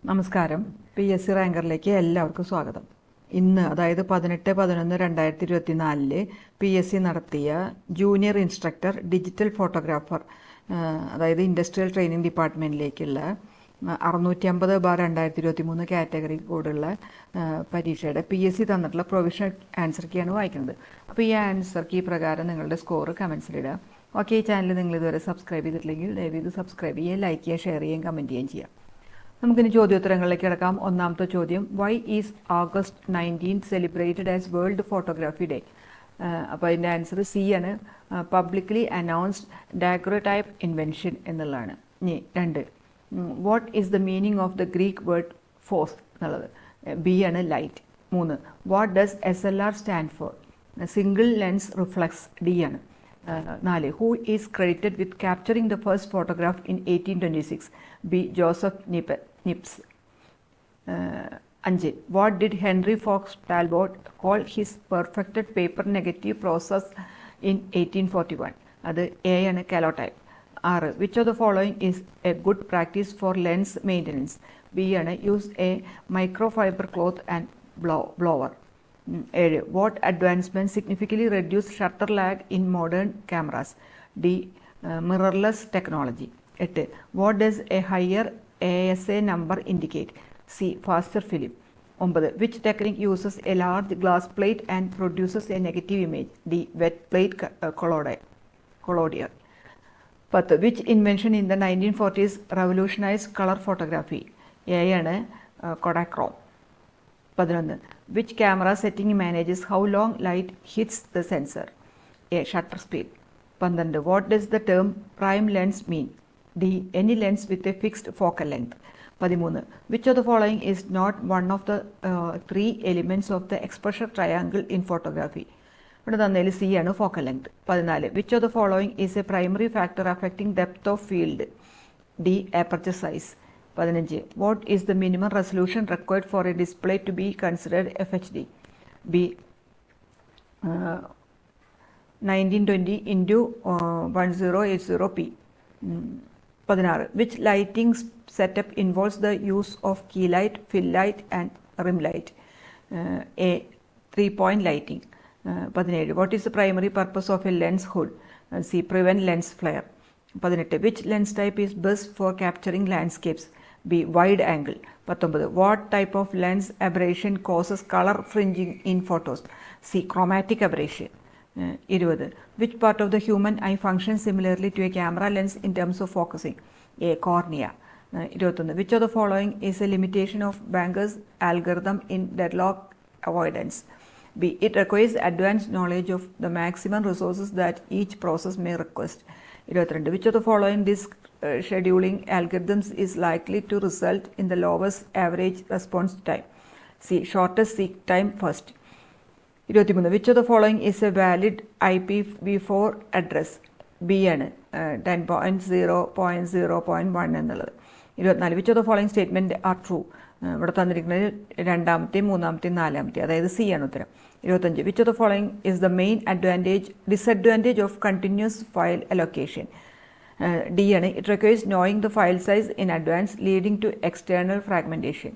നമസ്കാരം. PSC റാങ്കറിലേക്ക് എല്ലാവർക്കും സ്വാഗതം. ഇന്ന് അതായത് 18/11/2024 PSC നടത്തിയ ജൂനിയർ ഇൻസ്ട്രക്ടർ ഡിജിറ്റൽ ഫോട്ടോഗ്രാഫർ അതായത് ഇൻഡസ്ട്രിയൽ ട്രെയിനിങ് ഡിപ്പാർട്ട്മെൻറ്റിലേക്കുള്ള 650/2023 കാറ്റഗറി കോഡുള്ള പരീക്ഷയുടെ PSC തന്നിട്ടുള്ള പ്രൊവിഷണൽ ആൻസർ കീയാണ് വായിക്കുന്നത്. അപ്പോൾ ഈ ആൻസർ കീ പ്രകാരം നിങ്ങളുടെ സ്കോർ കമൻസിലിടുക. ഓക്കെ, ഈ ചാനൽ നിങ്ങൾ ഇതുവരെ സബ്സ്ക്രൈബ് ചെയ്തിട്ടില്ലെങ്കിൽ ദയവ് ഇത് സബ്സ്ക്രൈബ് ചെയ്യുക, ലൈക്ക് ചെയ്യുക, ഷെയർ ചെയ്യുകയും കമൻറ്റ് ചെയ്യുകയും ചെയ്യാം. നമുക്കിനി ചോദ്യോത്തരങ്ങളിലേക്ക് കിടക്കാം. ഒന്നാമത്തെ ചോദ്യം, why is August 19 celebrated as world photography day? അപ്പോൾ അതിൻ്റെ ആൻസർ സി ആണ്, പബ്ലിക്കലി അനൗൺസ്ഡ് ഡാഗ്രോടൈപ്പ് ഇൻവെൻഷൻ എന്നുള്ളതാണ്. ഇനി 2, what is the meaning of the Greek word phos എന്നുള്ളത്? ബി ആണ്, light. 3, what does SLR stand for? Single lens reflex, D ആണ്. 4, who is credited with capturing the first photograph in 1826? B. Joseph Nips. 5, what did Henry Fox Talbot call his perfected paper negative process in 1841? അത് A ആണ്, calotype. 6, which of the following is a good practice for lens maintenance? B ആണ്, use a microfiber cloth and blower. 7, what advancement significantly reduce shutter lag in modern cameras? D. Mirrorless technology. 8, what does a higher ASA number indicate? C. Faster film. 9, which technique uses a large glass plate and produces a negative image? D. Wet plate collodier. 10, which invention in the 1940s revolutionized color photography? A ആണ്, Kodachrome. 11, which camera setting manages how long light hits the sensor? A. Shutter speed. 12, what does the term prime lens mean? D. Any lens with a fixed focal length. 13, which of the following is not one of the 3 elements of the exposure triangle in photography? ഇവിടെ തന്നതിൽ C ആണ്, focal length. 14, which of the following is a primary factor affecting depth of field? D. Aperture size. 15, what is the minimum resolution required for a display to be considered FHD? B. 1920 into 1080p. 16, which lighting setup involves the use of key light, fill light and rim light? A. 3-point lighting. 17, what is the primary purpose of a lens hood? C. Prevent lens flare. 18, which lens type is best for capturing landscapes? B. Wide angle. 19, what type of lens aberration causes color fringing in photos? C. Chromatic aberration. 20, which part of the human eye functions similarly to a camera lens in terms of focusing? A. Cornea. 21, which of the following is a limitation of Banger's algorithm in deadlock avoidance? B. It requires advanced knowledge of the maximum resources that each process may request. 22, which of the following disk scheduling algorithms is likely to result in the lowest average response time? C. Shortest seek time first. 23, which of the following is a valid IPv4 address? B ആണ്, 10.0.0.1 എന്നുള്ളത്. 24, which of the following statement are true? ഇവിടെ തന്നിരിക്കുന്നത് രണ്ടാമത്തെയും മൂന്നാമത്തെയും നാലാമത്തെയും, അതായത് C ആണ് ഉത്തരം. 25, which of the following is the main disadvantage of continuous file allocation? D ആണ്, it requires knowing the file size in advance leading to external fragmentation.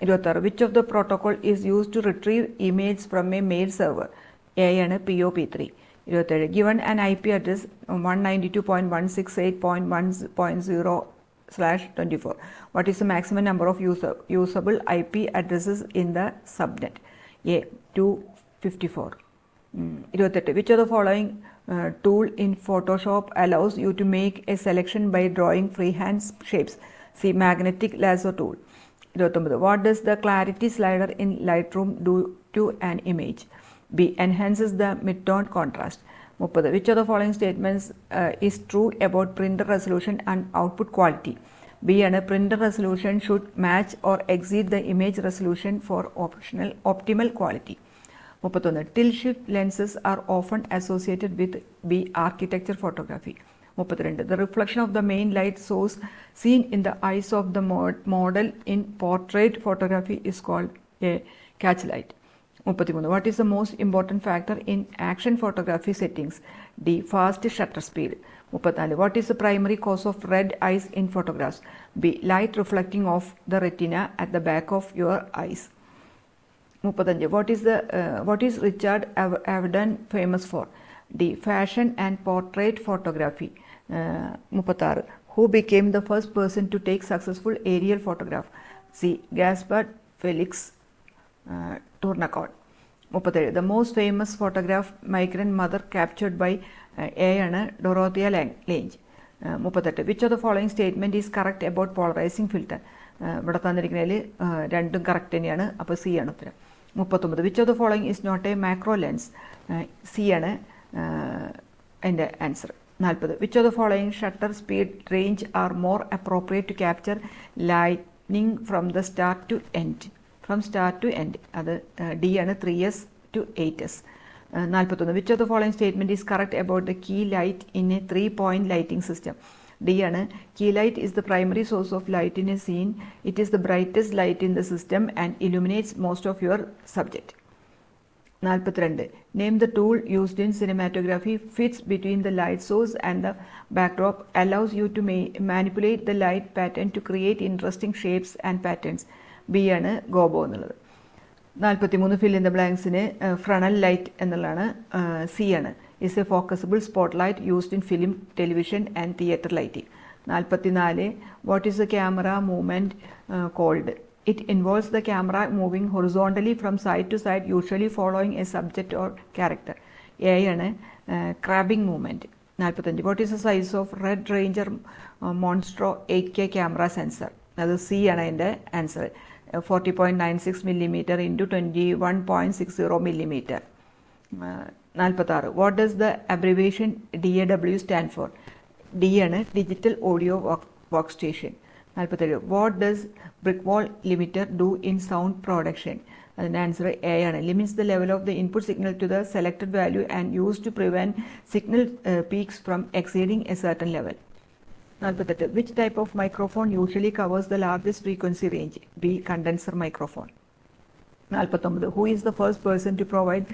26, which of the protocol is used to retrieve emails from a mail server? A ആണ്, POP3. 27, given an IP address 192.168.1.0/24, what is the maximum number of usable IP addresses in the subnet? A. 254. 28, which of the following tool in Photoshop allows you to make a selection by drawing freehand shapes? C. Magnetic lasso tool. 29, what does the clarity slider in Lightroom do to an image? B. Enhances the midtone contrast. 30, which of the following statements is true about printer resolution and output quality? B ആണ്, printer resolution should match or exceed the image resolution for optimal quality. 31, tilt shift lenses are often associated with B. Architecture photography. 32, the reflection of the main light source seen in the eyes of the model in portrait photography is called a catch light. 33, what is the most important factor in action photography settings? D. Fast shutter speed. 34. What is the primary cause of red eyes in photographs? B. Light reflecting off the retina at the back of your eyes. 35. What is Richard Avedon famous for? D. Fashion and portrait photography. 36. Who became the first person to take successful aerial photograph? C. Gaspard Felix Tournacord. 37. The most famous photograph migrant mother captured by A ആണ് Dorothea ലേഞ്ച്. 38. Which of the following statement is correct about polarizing filter? ഇവിടെ തന്നിരിക്കുന്നതിൽ രണ്ടും correct തന്നെയാണ്, അപ്പോൾ C ആണ് ഉത്തരം. 39. Which of the following is not a macro lens? C ആണ് എൻ്റെ answer. 40. Which of the following shutter speed range are more appropriate to capture lightning from the start to end? From start to end. അത് D ആണ് 3s to 8s. 41. Which of the following statement is correct about the key light in a 3-point lighting system? D ആണ് key light is the primary source of light in a scene. It is the brightest light in the system and illuminates most of your subject. 42. Name the tool used in cinematography, fits between the light source and the backdrop, allows you to manipulate the light pattern to create interesting shapes and patterns. B ആണ് gobo എന്നുള്ളത്. 43. Fill in the ബ്ലാങ്ക്സിന് Fresnel light എന്നുള്ളതാണ്. C ആണ് is a focusable spot light used in film, television and theatre lighting. 44. What is the camera movement called? It involves the camera moving horizontally from side to side, usually following a subject or character. A ആണ് crabbing movement. 45. What is the size of Red Ranger Monstro 8K camera sensor? അത് C ആണ് അതിൻ്റെ answer. 40.96 mm into 21.60 mm. 46. What does the abbreviation DAW stand for? D ആണ് Digital Audio Workstation. 47. What does brick wall limiter do in sound production? അതിൻ്റെ answer A ആണ്. Limits the level of the input signal to the selected value and use to prevent signal peaks from exceeding a certain level. 48. Which type of microphone usually covers the largest frequency range? B. Condenser microphone. 49. Who is the first person to provide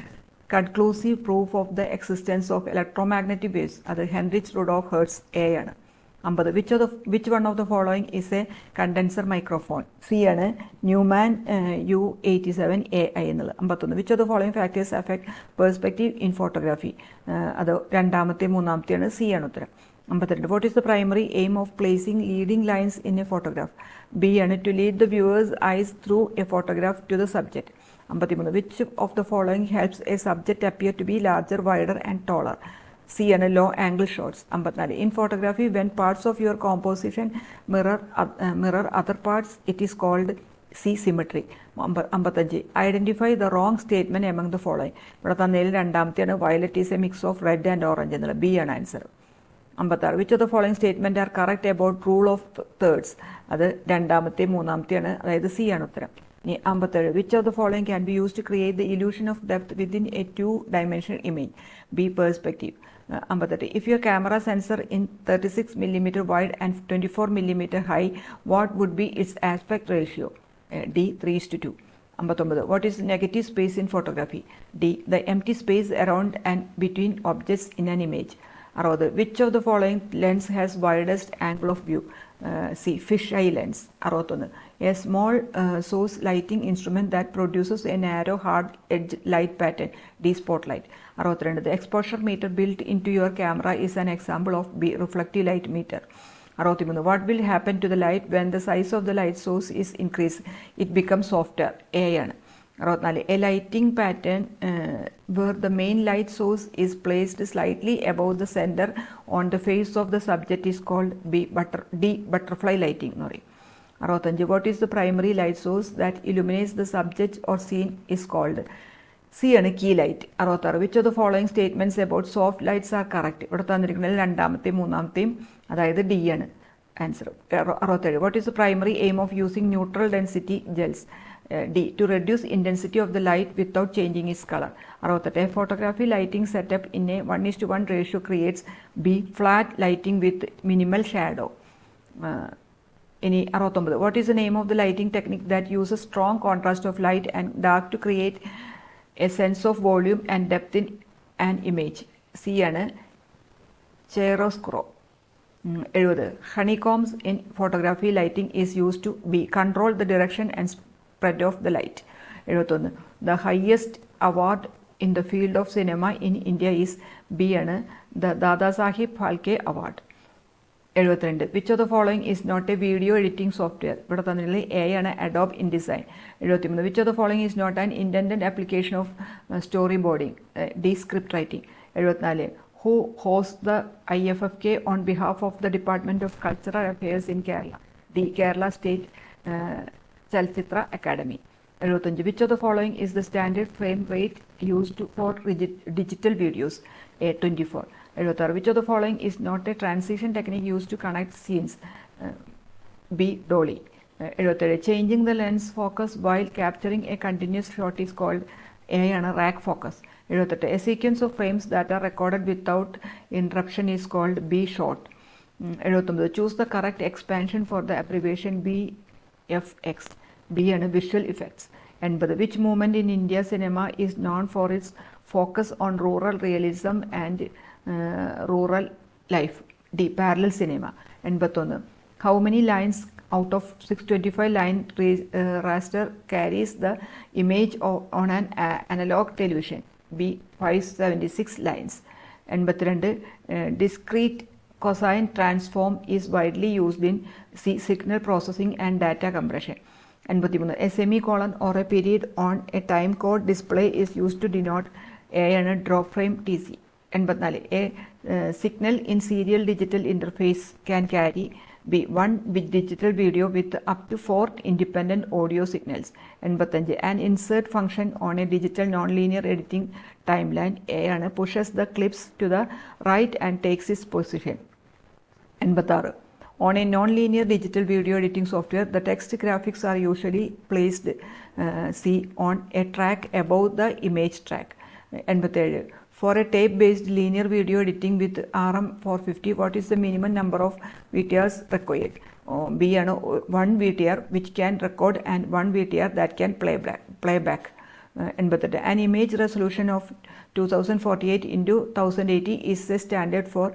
conclusive proof of the existence of electromagnetic waves? അത് Heinrich Rudolf hertz A ആണ്. 50. Which one of the following is a condenser microphone? C ആണ് Newman U87AI എന്നുള്ളത്. 51. Which of the following factors affect perspective in photography? അത് രണ്ടാമത്തെ മൂന്നാമത്തെയാണ്. C ആണ് ഉത്തരം. 52. What is the primary aim of placing leading lines in a photograph? B ആണ് to lead the viewer's eyes through a photograph to the subject. 53. Which of the following helps a subject appear to be larger, wider and taller? C ആണ് low angle shots. 54. In photography, when parts of your composition mirror other parts, it is called C. Symmetry. 55. Identify the wrong statement among the following. ഇവിടെ തന്നതിൽ രണ്ടാമത്തെയാണ് violet is a mix of red and orange എന്നുള്ളത്. B ആണ് answer. 56. Which of the following statement are correct about rule of thirds? അത് രണ്ടാമത്തെ മൂന്നാമത്തെയാണ്, അതായത് C ആണ് ഉത്തരം. 57. Which of the following can be used to create the illusion of depth within a two-dimensional image? B. Perspective. 58. If your camera sensor is 36 mm wide and 24 mm high, what would be its aspect ratio? D. 3:2. 59. What is negative space in photography? D. The empty space around and between objects in an image. 60. Which of the following lens has widest angle of view? C. Fisheye lens. 61. A small source lighting instrument that produces a narrow hard edge light pattern. D. Spotlight. 62. The exposure meter built into your camera is an example of B. Reflective light meter. 63. What will happen to the light when the size of the light source is increased? It becomes softer. A ആണ്. 64. A lighting pattern where the main light source is placed slightly above the center on the face of the subject is called D. Butterfly lighting എന്ന് പറയും. 65. What is the primary light source that illuminates the subject or scene is called? C ആണ് key light. 66. Which of the following statements about soft lights are correct? ഇവിടെ തന്നിരിക്കുന്നത് രണ്ടാമത്തെയും മൂന്നാമത്തെയും, അതായത് D ആണ് answer. 67. What is the primary aim of using neutral density gels? D. To reduce intensity of the light without changing its color. 68. Photography lighting setup in a 1:1 ratio creates B. Flat lighting with minimal shadow. ഇനി 69. What is the name of the lighting technique that uses strong contrast of light and dark to create a sense of volume and depth in an image? C ആണ് chiaroscuro. 70. Honeycombs in photography lighting is used to control the direction and spread of the light. 71. The highest award in the field of cinema in India is the Dadasaheb Phalke Award. 72. Which of the following is not a video editing software? ഇവിടെ തന്നിട്ടുള്ള A ആണ് Adobe InDesign. 73. Which of the following is not an intended application of storyboarding? D. Script writing. 74. Who hosts the IFFK on behalf of the Department of Cultural Affairs in Kerala? D. Kerala State Chalchitra Academy. 75. Which of the following is the standard frame rate used for digital videos? A. 24. 76. Which of the following is not a transition technique used to connect scenes? B. Dolly. 77. Changing the lens focus while capturing a continuous shot is called A. rack focus. 78. A sequence of frames that are recorded without interruption is called B. shot. 79. Choose the correct expansion for the abbreviation BFX. B. visual effects. 80. Which movement in India cinema is known for its focus on rural realism and rural life? D. Parallel cinema. 81. How many lines out of 625 line raster carries the image on an analog television? B. 576 lines. 82. Discrete cosine transform is widely used in signal processing and data compression. 83. A semicolon or a period on a time code display is used to denote A. drop frame TC. 84. A signal in serial digital interface can carry one digital video with up to 4 independent audio signals. 85. An insert function on a digital nonlinear editing timeline A pushes the clips to the right and takes its position. 86. On a non-linear digital video editing software, the text graphics are usually placed on a track above the image track. 87. For a tape-based linear video editing with RM450, what is the minimum number of VTRs required? B. 1 VTR which can record and 1 VTR that can play back. 88. An image resolution of 2048 into 1080 is the standard for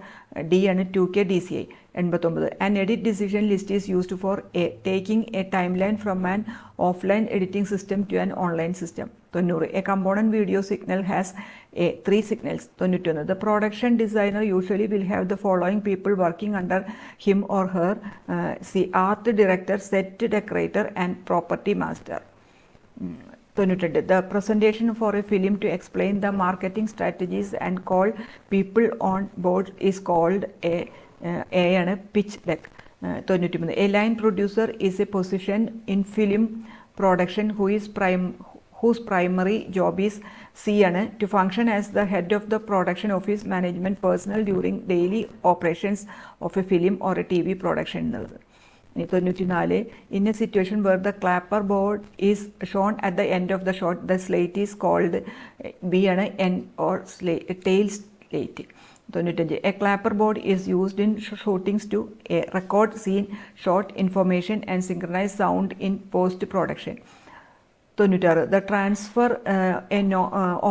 D and 2K DCI. 89. An edit decision list is used for taking a timeline from an offline editing system to an online system. 90. A component video signal has 3 signals. 91. The production designer usually will have the following people working under him or her: art director, set decorator, and property master. 92. The presentation for a film to explain the marketing strategies and call people on board is called a pitch deck. 93. A line producer is a position in film production whose primary job is C to function as the head of the production office management personnel during daily operations of a film or a TV production. 94. In a situation where the clapperboard is shown at the end of the shot, the slate is called B end or tail slate. 95. A clapperboard is used in shootings to record scene, shot information, and synchronize sound in post-production. 96. The transfer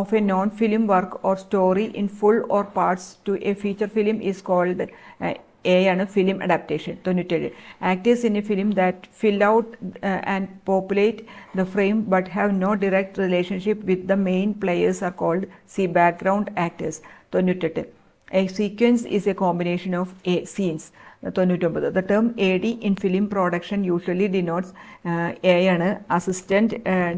of a non-film work or story in full or parts to a feature film is called A film adaptation. 97. Actors in a film that fill out and populate the frame but have no direct relationship with the main players are called C background actors. 98. A sequence is a combination of scenes. 99. The term AD in film production usually denotes A assistant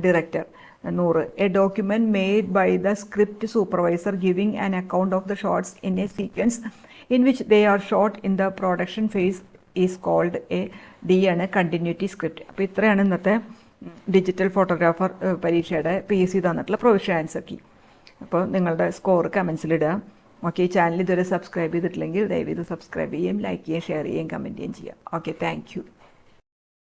director. 100. A document made by the script supervisor giving an account of the shots in a sequence in which they are shot in the production phase is called a D continuity script. അപ്പോൾ ഇത്രയാണ് ഇന്നത്തെ digital photographer പരീക്ഷയുടെ PSC തന്നിട്ടുള്ള provision answer key. അപ്പോൾ നിങ്ങളുടെ score കമൻസിലിടുക. Okay, ഈ channel ഇതുവരെ subscribe ചെയ്തിട്ടില്ലെങ്കിൽ ദയവ് ഇത് സബ്സ്ക്രൈബ് ചെയ്യുകയും ലൈക്ക് ചെയ്യുകയും ഷെയർ ചെയ്യുകയും കമൻറ്റ് ചെയ്യുകയും ചെയ്യുക. Okay, thank you.